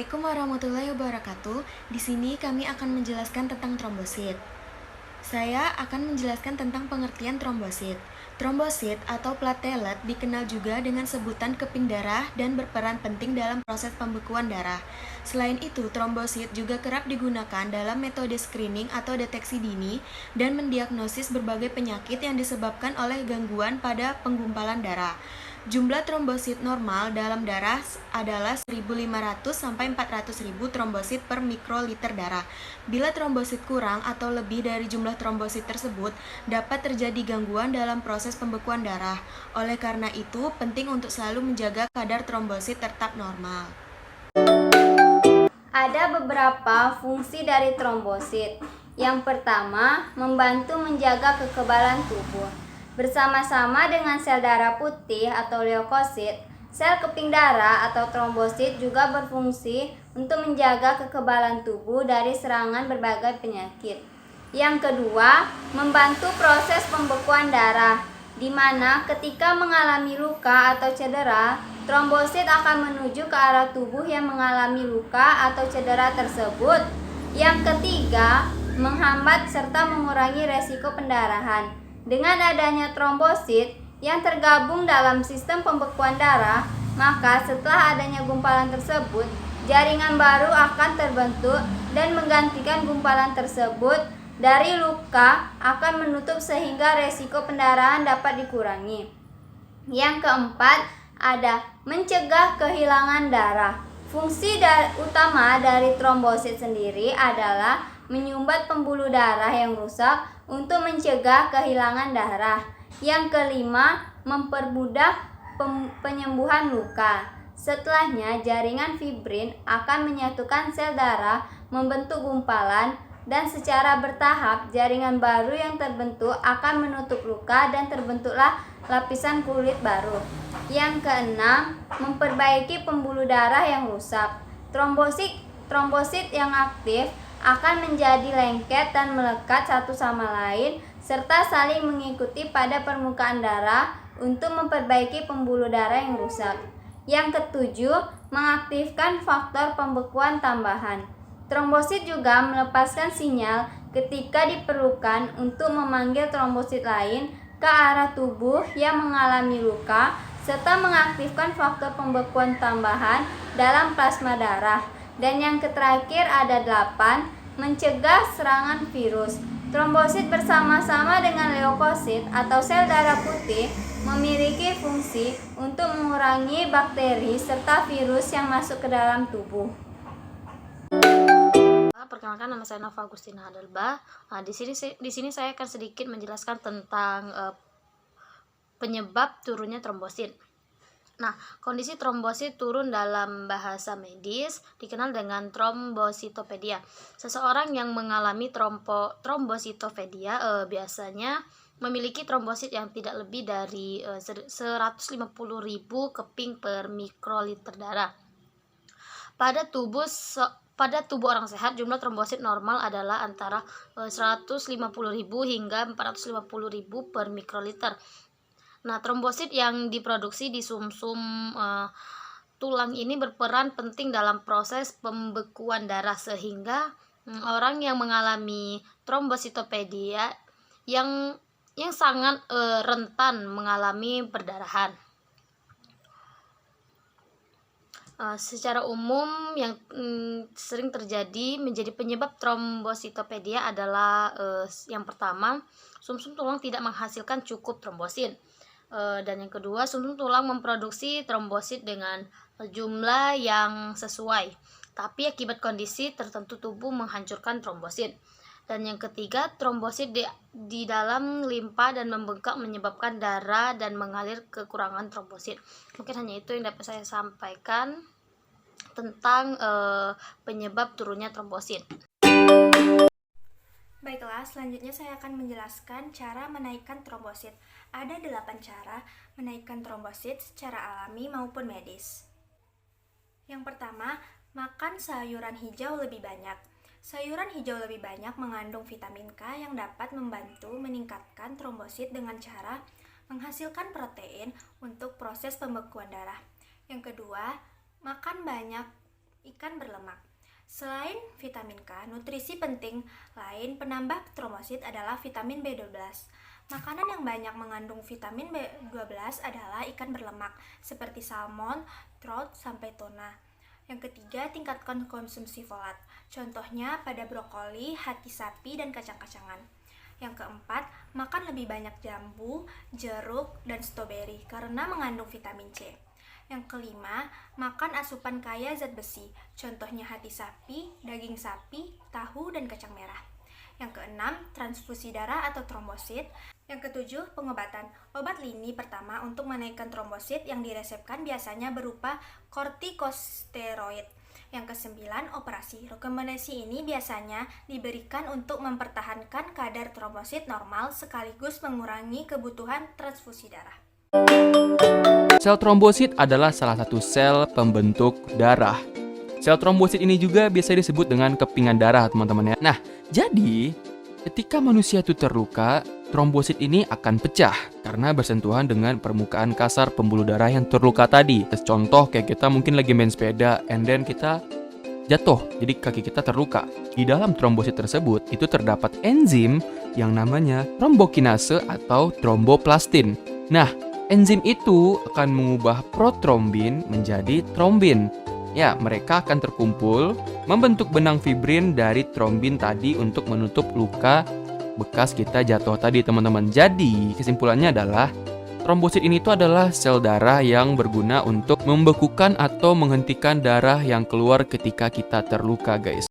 Assalamualaikum warahmatullahi wabarakatuh. Di sini kami akan menjelaskan tentang trombosit. Saya akan menjelaskan tentang pengertian trombosit. Trombosit atau platelet dikenal juga dengan sebutan keping darah dan berperan penting dalam proses pembekuan darah. Selain itu, trombosit juga kerap digunakan dalam metode screening atau deteksi dini dan mendiagnosis berbagai penyakit yang disebabkan oleh gangguan pada penggumpalan darah. Jumlah trombosit normal dalam darah adalah 1.500 sampai 400.000 trombosit per mikroliter darah. Bila trombosit kurang atau lebih dari jumlah trombosit tersebut, dapat terjadi gangguan dalam proses pembekuan darah. Oleh karena itu, penting untuk selalu menjaga kadar trombosit tetap normal. Ada beberapa fungsi dari trombosit. Yang pertama, membantu menjaga kekebalan tubuh. Bersama-sama dengan sel darah putih atau leukosit, sel keping darah atau trombosit juga berfungsi untuk menjaga kekebalan tubuh dari serangan berbagai penyakit. Yang kedua, membantu proses pembekuan darah, di mana ketika mengalami luka atau cedera, trombosit akan menuju ke arah tubuh yang mengalami luka atau cedera tersebut. Yang ketiga, menghambat serta mengurangi resiko pendarahan. Dengan adanya trombosit yang tergabung dalam sistem pembekuan darah, maka setelah adanya gumpalan tersebut, jaringan baru akan terbentuk dan menggantikan gumpalan tersebut. Dari luka akan menutup sehingga resiko pendarahan dapat dikurangi. Yang keempat, ada mencegah kehilangan darah. Fungsi utama dari trombosit sendiri adalah menyumbat pembuluh darah yang rusak untuk mencegah kehilangan darah. Yang kelima, mempermudah penyembuhan luka. Setelahnya, jaringan fibrin akan menyatukan sel darah, membentuk gumpalan, dan secara bertahap jaringan baru yang terbentuk akan menutup luka dan terbentuklah lapisan kulit baru. Yang keenam, memperbaiki pembuluh darah yang rusak. Trombosit yang aktif akan menjadi lengket dan melekat satu sama lain serta saling mengikuti pada permukaan darah untuk memperbaiki pembuluh darah yang rusak. Yang ketujuh, mengaktifkan faktor pembekuan tambahan. Trombosit juga melepaskan sinyal ketika diperlukan untuk memanggil trombosit lain ke arah tubuh yang mengalami luka serta mengaktifkan faktor pembekuan tambahan dalam plasma darah. Dan yang terakhir ada 8, mencegah serangan virus. Trombosit bersama-sama dengan leukosit atau sel darah putih memiliki fungsi untuk mengurangi bakteri serta virus yang masuk ke dalam tubuh. Perkenalkan, nama saya Nova Agustina Hadalba. Di sini saya akan sedikit menjelaskan tentang penyebab turunnya trombosit. Nah, kondisi trombosit turun dalam bahasa medis dikenal dengan trombositopedia. Seseorang yang mengalami trombositopedia biasanya memiliki trombosit yang tidak lebih dari 150.000 keping per mikroliter darah. Pada tubuh orang sehat, jumlah trombosit normal adalah antara 150.000 hingga 450.000 per mikroliter. Nah, trombosit yang diproduksi di sumsum tulang ini berperan penting dalam proses pembekuan darah sehingga orang yang mengalami trombositopedia yang sangat rentan mengalami perdarahan. Secara umum yang sering terjadi menjadi penyebab trombositopedia adalah yang pertama, sumsum tulang tidak menghasilkan cukup trombosit. Dan yang kedua, sumsum tulang memproduksi trombosit dengan jumlah yang sesuai, tapi akibat kondisi tertentu tubuh menghancurkan trombosit. Dan yang ketiga, trombosit di dalam limpa dan membengkak menyebabkan darah dan mengalir kekurangan trombosit. Mungkin hanya itu yang dapat saya sampaikan tentang penyebab turunnya trombosit. Baiklah, selanjutnya saya akan menjelaskan cara menaikkan trombosit. Ada 8 cara menaikkan trombosit secara alami maupun medis. Yang pertama, makan sayuran hijau lebih banyak. Sayuran hijau lebih banyak mengandung vitamin K yang dapat membantu meningkatkan trombosit dengan cara menghasilkan protein untuk proses pembekuan darah. Yang kedua, makan banyak Ikan berlemak. Selain vitamin K, nutrisi penting lain penambah trombosit adalah vitamin B12. Makanan yang banyak mengandung vitamin B12 adalah ikan berlemak, seperti salmon, trout, sampai tuna. Yang ketiga, tingkatkan konsumsi folat. Contohnya pada brokoli, hati sapi, dan kacang-kacangan. Yang keempat, makan lebih banyak jambu, jeruk, dan stroberi karena mengandung vitamin C. Yang kelima, makan asupan kaya zat besi, contohnya hati sapi, daging sapi, tahu, dan kacang merah. Yang keenam, transfusi darah atau trombosit. Yang ketujuh, pengobatan. Obat lini pertama untuk menaikkan trombosit yang diresepkan biasanya berupa kortikosteroid. Yang kesembilan, operasi. Rekomendasi ini biasanya diberikan untuk mempertahankan kadar trombosit normal sekaligus mengurangi kebutuhan transfusi darah. Sel trombosit adalah salah satu sel pembentuk darah. Sel trombosit ini juga biasa disebut dengan kepingan darah, teman-teman ya. Nah, jadi ketika manusia itu terluka, trombosit ini akan pecah karena bersentuhan dengan permukaan kasar pembuluh darah yang terluka tadi. Contoh kayak kita mungkin lagi main sepeda, and then kita jatuh, jadi kaki kita terluka. Di dalam trombosit tersebut itu terdapat enzim yang namanya trombokinase atau tromboplastin. Nah, enzim itu akan mengubah protrombin menjadi trombin. Ya, mereka akan terkumpul membentuk benang fibrin dari trombin tadi untuk menutup luka bekas kita jatuh tadi, teman-teman. Jadi, kesimpulannya adalah trombosit ini tuh adalah sel darah yang berguna untuk membekukan atau menghentikan darah yang keluar ketika kita terluka, guys.